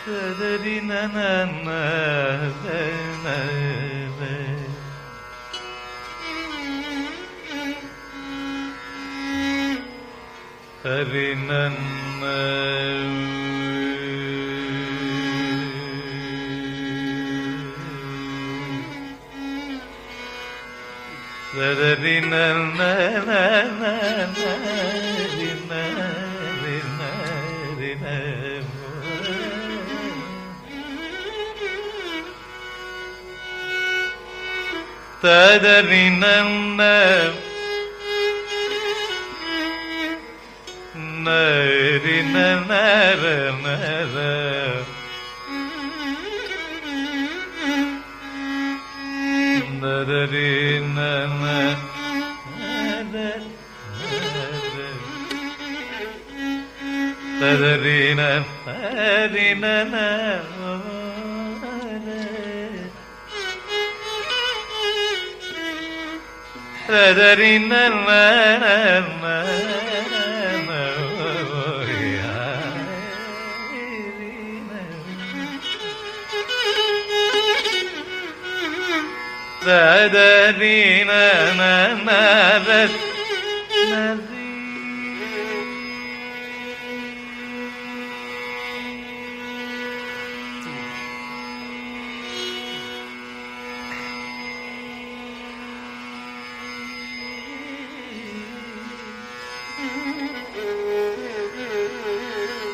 சதரி நன ஹரி நன்ன சதரி நன ததரி நன்ன நரி நர நர நரி நன ததரி நரி நன ததரி நன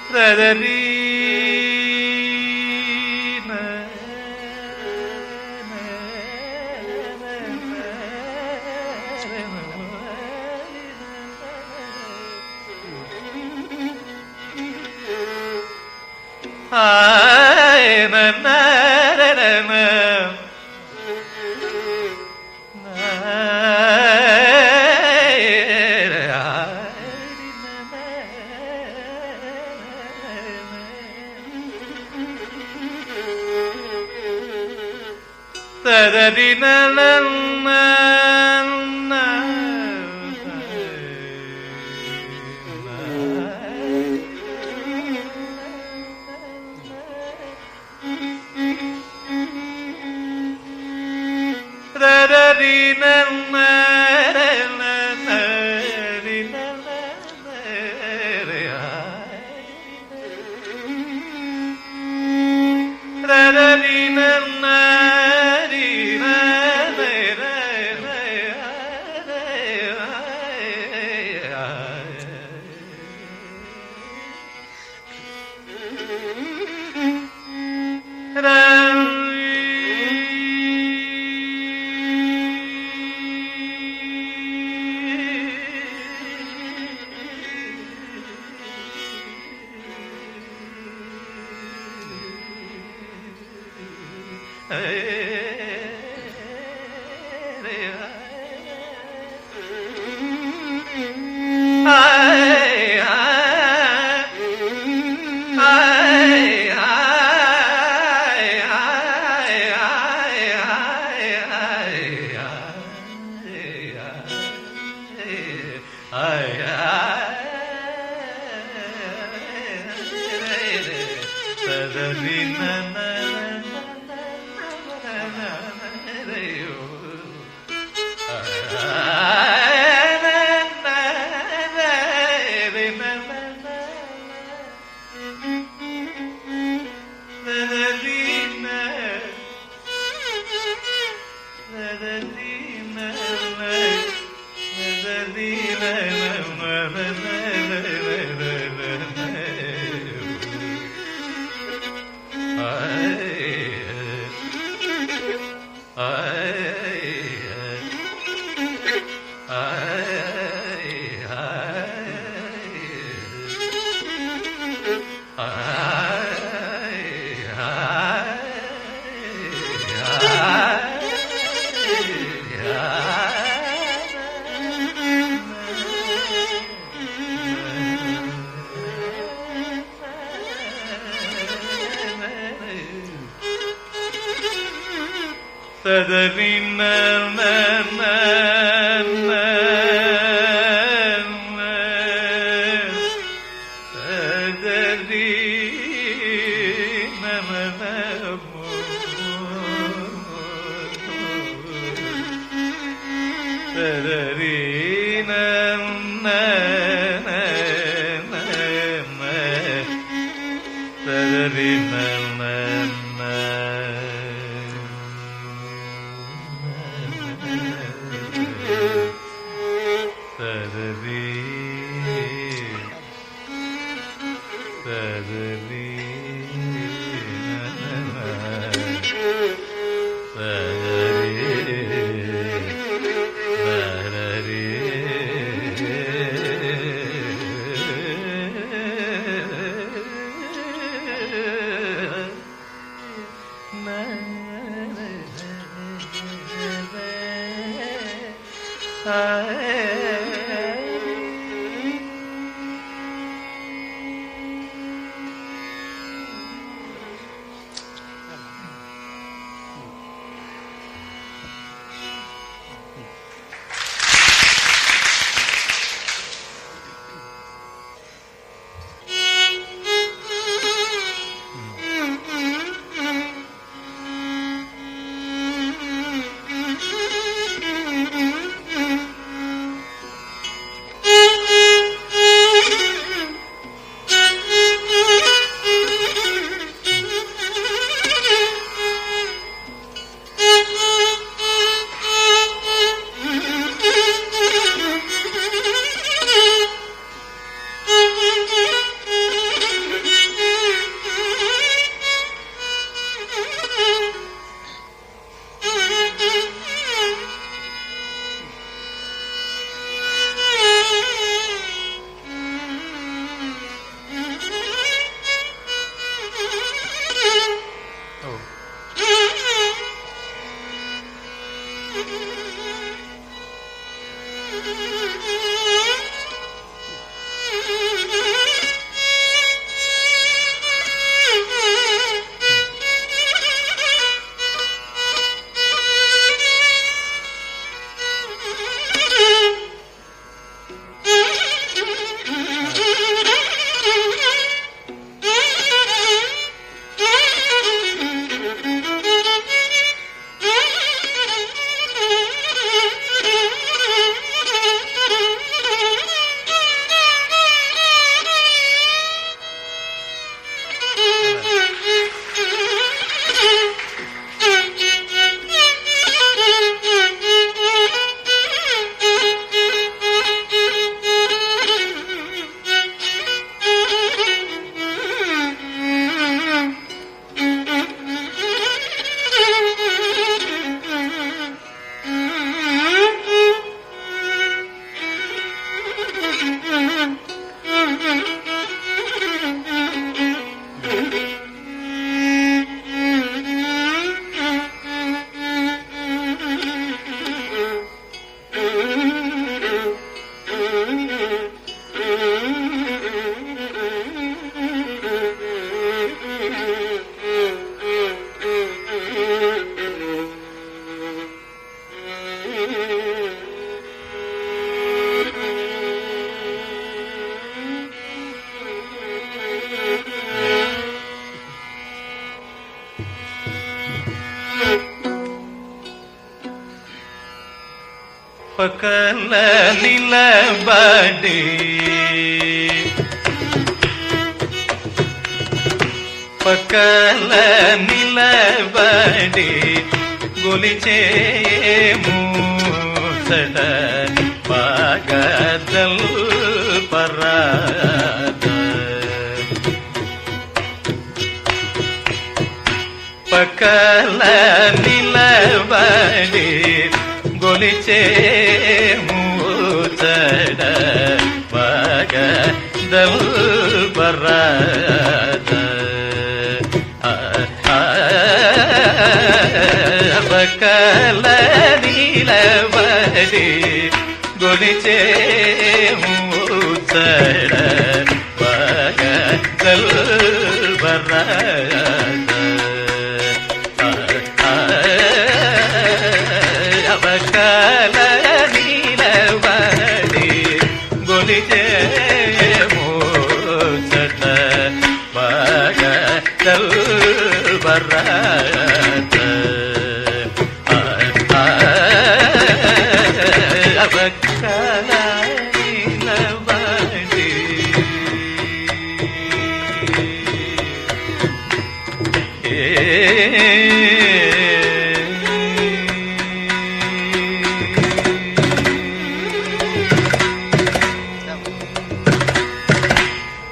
ததரி நன ததரி ததரி நன ததரி நன ததரி நன ததரின ததரின பக்கல நிலபடி పక్కల నిలబడి గొలిచే మూసట పగదల్ పరాద పక్కల నిలబడి గొలిచే మూసట పగదల్ పరాద పక్కల నిలబడి గొలిచే మూసట పగదల్ పరాద పక్కల నిలబడి గొలిచే మూసట పగదల్ పరాద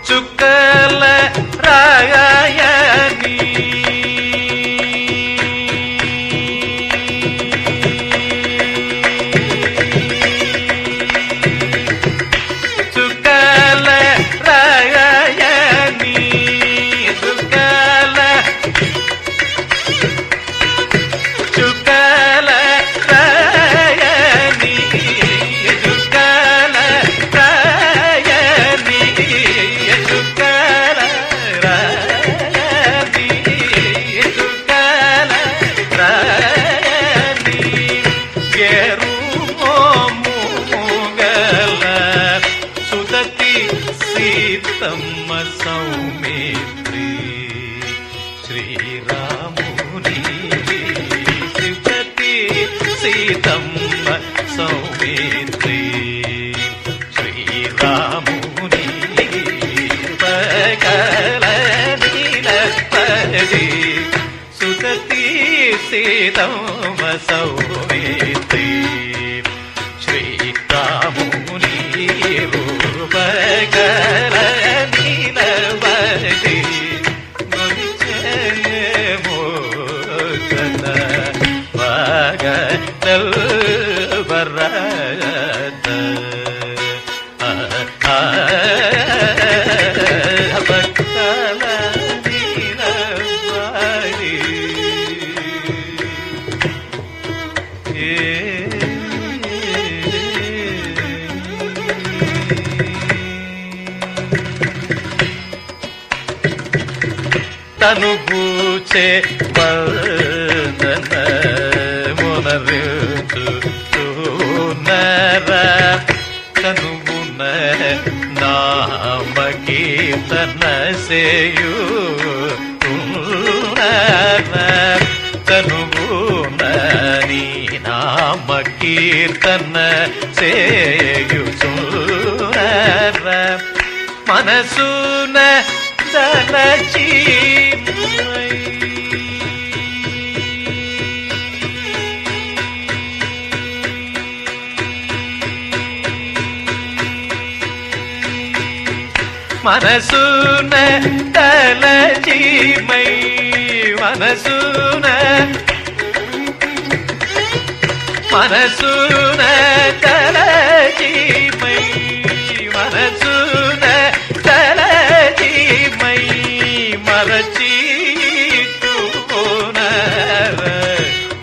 చుక్కల రాయని చుక్కల రాయని చుక్కల చుక్కల రాయని చుక్కల రాయని చుక్కల రాయని చుక్కల రాయని గేరు మోముగల సుదతి సీతమ్మ సౌమిత్రి శ్రీరాముని సుదతి సీతమ్మ సౌమిత్రి శ్రీరాముని పగల నీలపది సుదతి సీతమ్మ సౌమిత్రి శ్రీరాముని రూపగల నీలపది మోచన వాగల్ వరద భక్తల నీలవాడి తను పూచే వదన మునరుచునర తనువున నామ కీర్తన సేయు తనువున నీ నామ కీర్తన సేయుచునర మనసున తలచి మనసున తలచిమై మనసున మనసున తలచిమై మనసున తలచిమై మరచి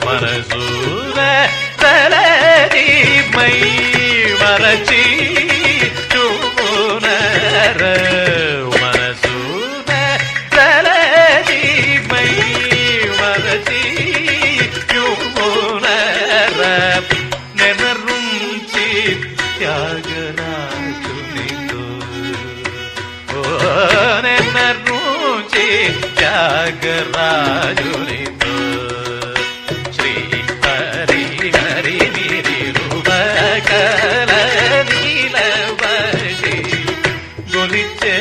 మనసున తలచిమై మరచి మనసున తలచిమై మరచి నెనరుంచి త్యాగరాజునితో నెనరుంచి త్యాగరాజునితో శ్రీ హరి హరి నిరుపకల నీలవడి గొలిచే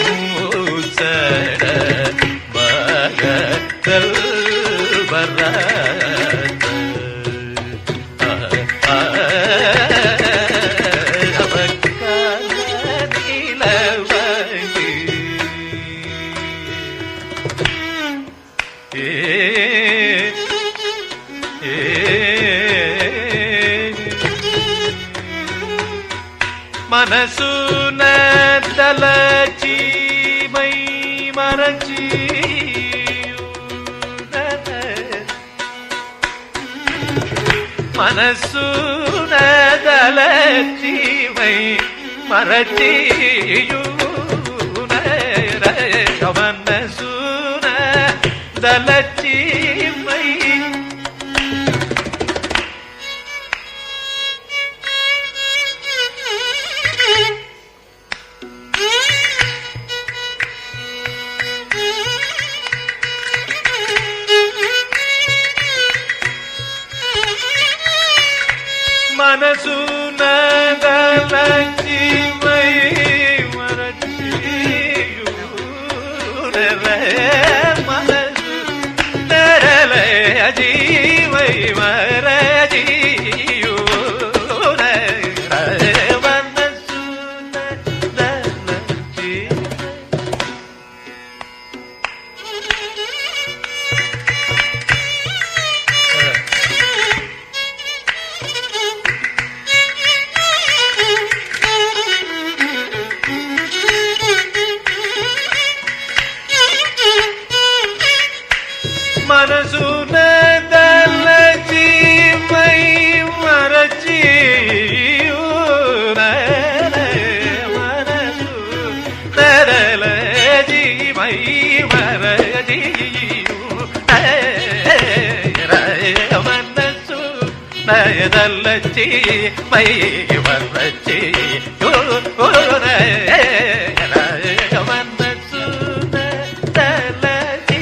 మూసడ భగతల్ వరద భక్తల నీలవడి మనసున తలచి మై మరచి మనసున తలచి మై మరచి మనసున తలచి మై మనసున తలచి మై మరచి మనసు దలచి మై వరచి మనసున దలచి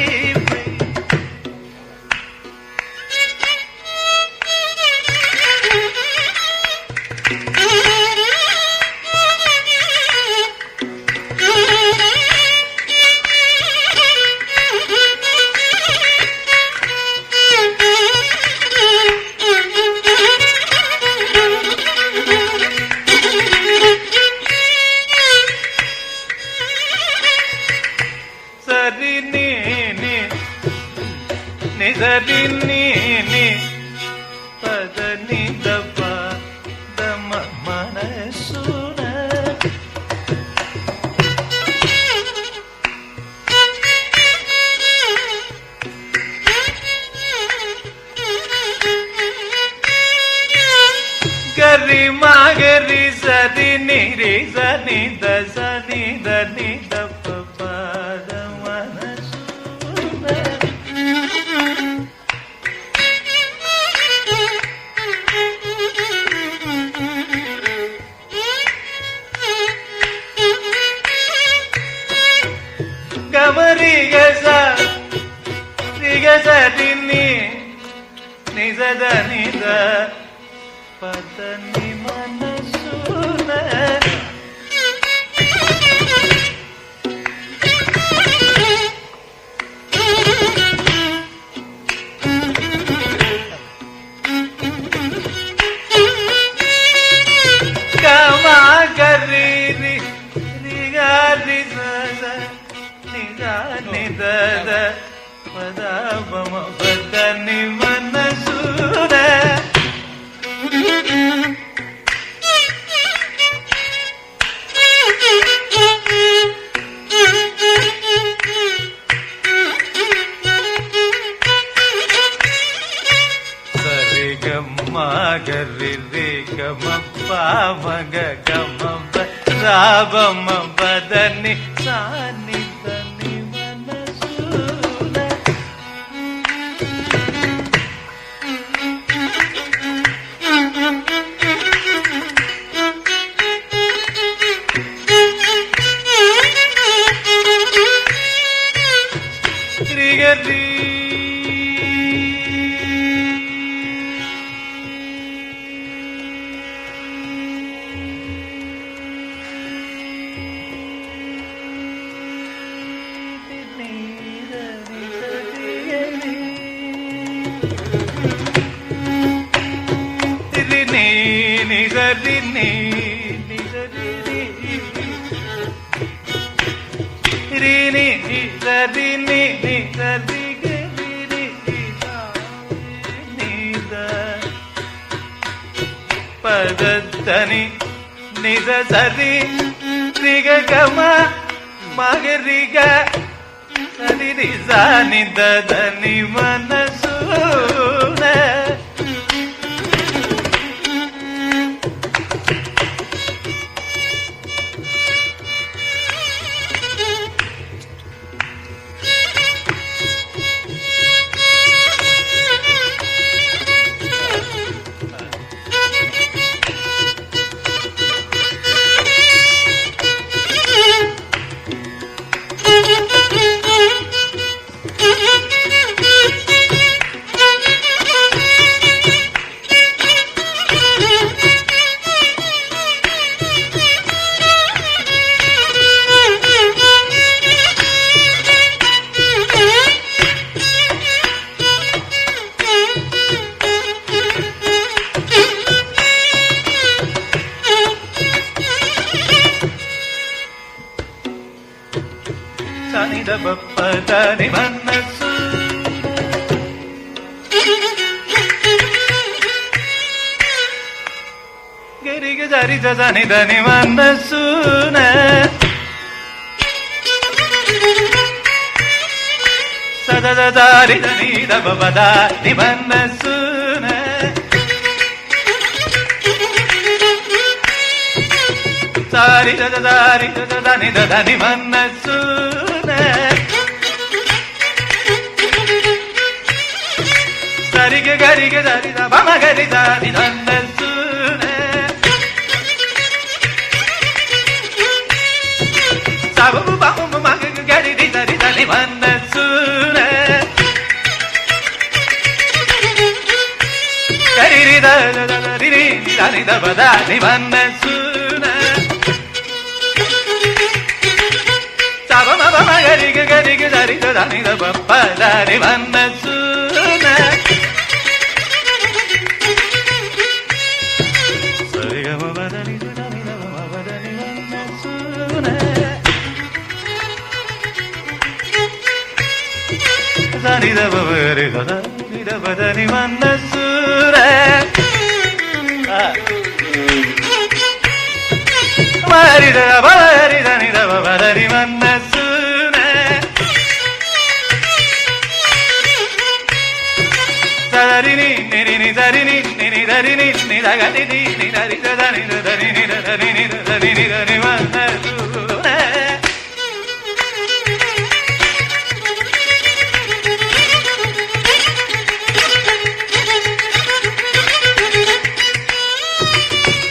సరి ని సరి ని పద ని దప దమ మనసున గరి మాగరి సరి ని రి సని ద సని ద ని దప పద మనసున గమరి గస రి గస రి ని ని సద ని ద పద ని మనసున కమా గరి రి రి గా రి స ని గా ని ద ద పద బమ పద ని మనసున సరి గమ గరి రి గమ పమ గ గమ ప రాబమ పదని సాని దని మనసున రి గరి ని సరి ని ని సరి రి ని సరి ని ని సరి గరి రి ని ద పద దని ని ద సరి రి గ గమ మగరి గ సరి రి స ని ద దని మనసున సని ద బప్ప దని మనసు గరి గ సరి స సని దని మనసున సద ద సరి దని ద బ ద ని మనసున సారి ద దారి ద దని ద దని మనసున சரிக கரிக சரித மமகரி சாரி தந்த சூன சபு பமு மக கரி சரி தனி வந்த சூன கரி தரி தனி தபதானி வந்த சூன சபம மகரி கரிக சரி தனி தபதானி வந்த சூன சரிகம வதனி தனி தபதானி வந்த சூன சரித பவரி சரித பதனி வந்த சூர மரித பவரி தனி தபதனி வந்த சூர சதரினி நிரினி தரினி நினி தரினி நிதகதி நினி தரி தனி தரி நித தரி நித தரி நிதனி வந்த சூர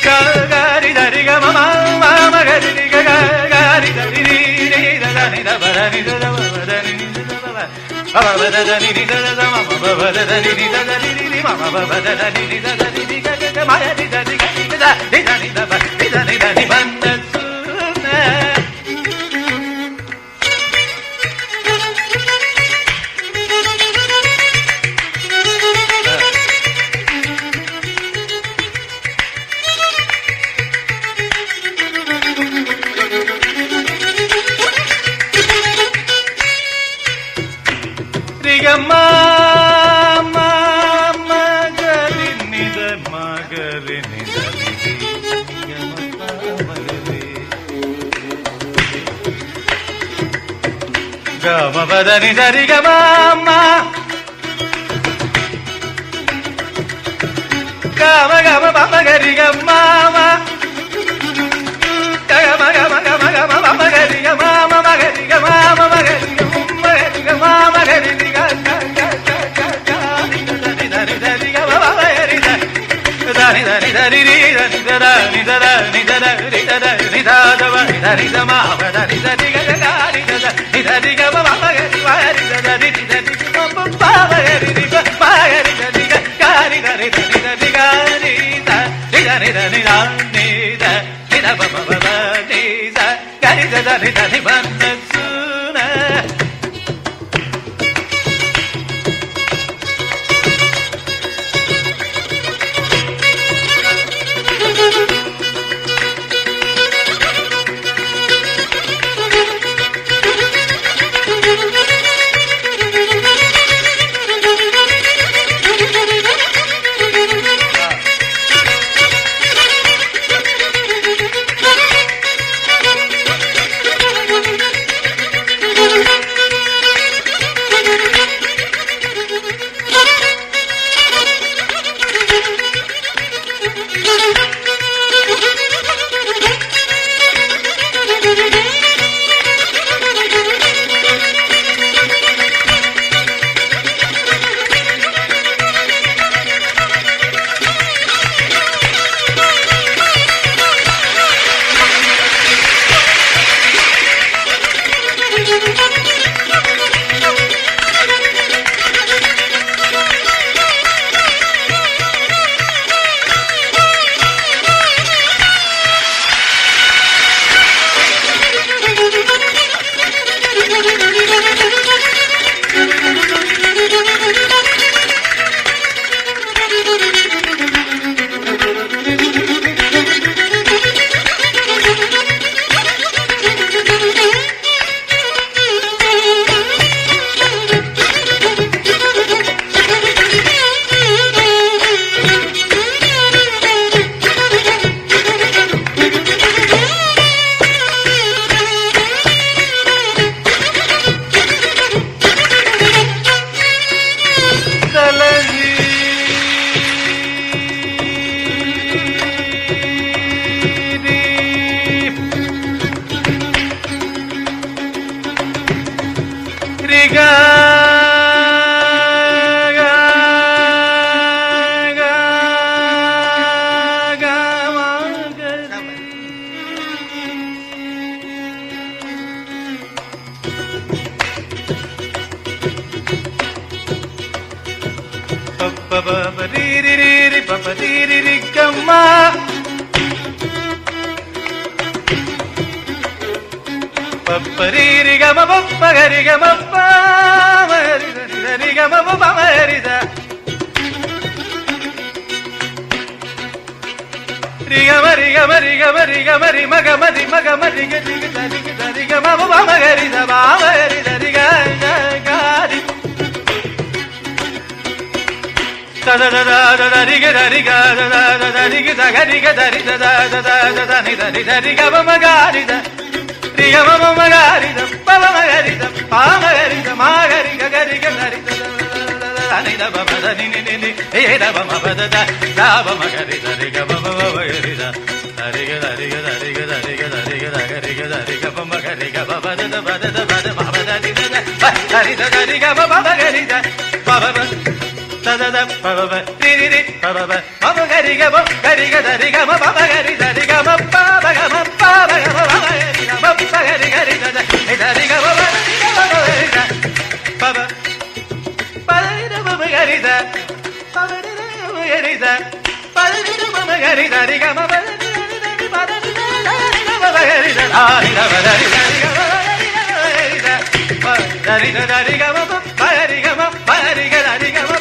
gari dari ga mama mama gari ni ga gari dari ni ni da da ni da ba da ni da da ba da ni da da ba ba ba da ni ni da da mama ba ba da ni ni da da ni ni mama ba ba da ni ni da da ni ga ga ma ni da ni ga ni da ni da ni da ba ni da ni da ni banda suna mama magari ni da magari ni da gama badani dari ga mama gama gama mama gari ga mama gama gama gama gama mama gari ga mama magari ga mama magari ga mama gari ga ni da ni da ni ri da ni da da ni da da ni da da ri da da ni da da ba ni da ni da ma ba da ni da ni ga ga ni da da ni da ni ga ma ma ga ni wa ni da da ni da ni ma ma ba ba ga ni ba ma ga ni da ni ga ni da ni da ni da ni ga ni da ni da ni da ni da ni da ni da ba ba ba ba ni da ga ni da da ni da ni ba na suna பப்பரீரிகம பப்பகரிகமப்ப மரிதரிகம பமரித ரிகமரி கமரி கமரி கமரி மகமரி மகமரி கரிகம பமகரித பாமரிதரிகாரி ததததரிக தரிக தததரிக தகரிக தரித ததததனி தரி தரிகம மகாரித ரிகம மகாரித பவமகரித பாமகரித மாகரிக கரிக தரித அனித பமதனி நினி ஏத பமபதத தாபமகரித ரிகம பவமகரித தரிக தரிக தரிக தரிக தரிக தகரிக தரிக பமகரிக பவதத பதத பத பவதனி தரித தரிக பவமகரித பவம ததத பவம ரிரி பவம பவகரிக பவகரிக தரிக பவமகரித ரிகம பவகம பவகம பவகரித பவகரிக ரித தரிக பவகரித பவ பவகரித பவகரித பவகரித பவகரித ரிகம பவகரித பவகரித ஆரித பவகரித தரித தரிகம பவகரிகம பவகரிக தரிகம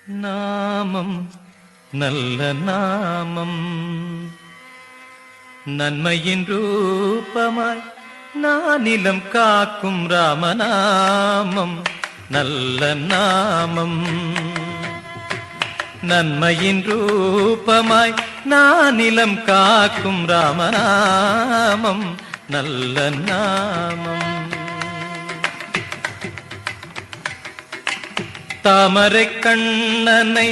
நாமம் நல்ல நாமம் நன்மையின் ரூபமாய் நானிலம் காக்கும் ராமநாமம் நல்ல நாமம் நன்மையின் ரூபமாய் நானிலம் காக்கும் ராமநாமம் நல்ல நாமம் தாமரை கண்ணனை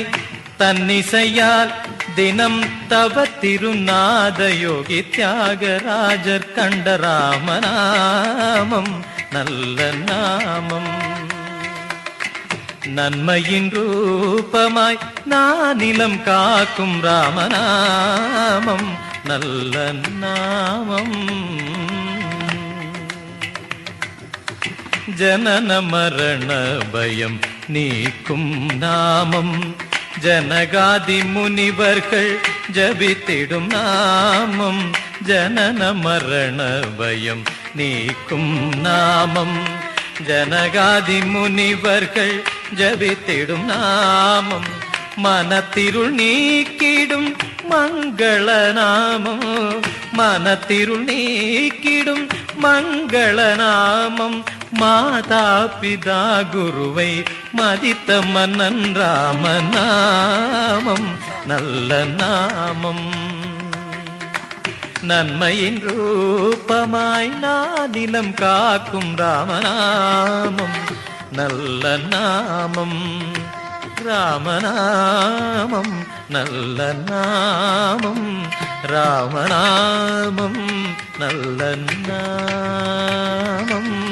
தன்னிசையால் தினம் தவ திருநாத யோகி தியாகராஜர் கண்ட ராமநாமம் நல்ல நாமம் நன்மையின் ரூபமாய் நானிலம் காக்கும் ராமநாமம் நல்ல நாமம் ஜனன மரண பயம் நீக்கும் நாமம் ஜனகாதி முனிவர்கள் ஜபித்திடும் நாமம் ஜனன மரண பயம் நீக்கும் நாமம் ஜனகாதி முனிவர்கள் ஜபித்திடும் நாமம் மனத்திருள் நீக்கிடும் மங்கள நாமம் மனத்திருள் நீக்கிடும் மங்கள நாமம் மாதா பிதா குருவை மதித்த மன்னன் ராமநாமம் நல்ல நாமம். நன்மையின் ரூபமாய் நானிலம் காக்கும் ராமநாமம் நல்ல நாமம். ராமநாமம் நல்ல நாமம். ராமநாமம் நல்ல நாமம்.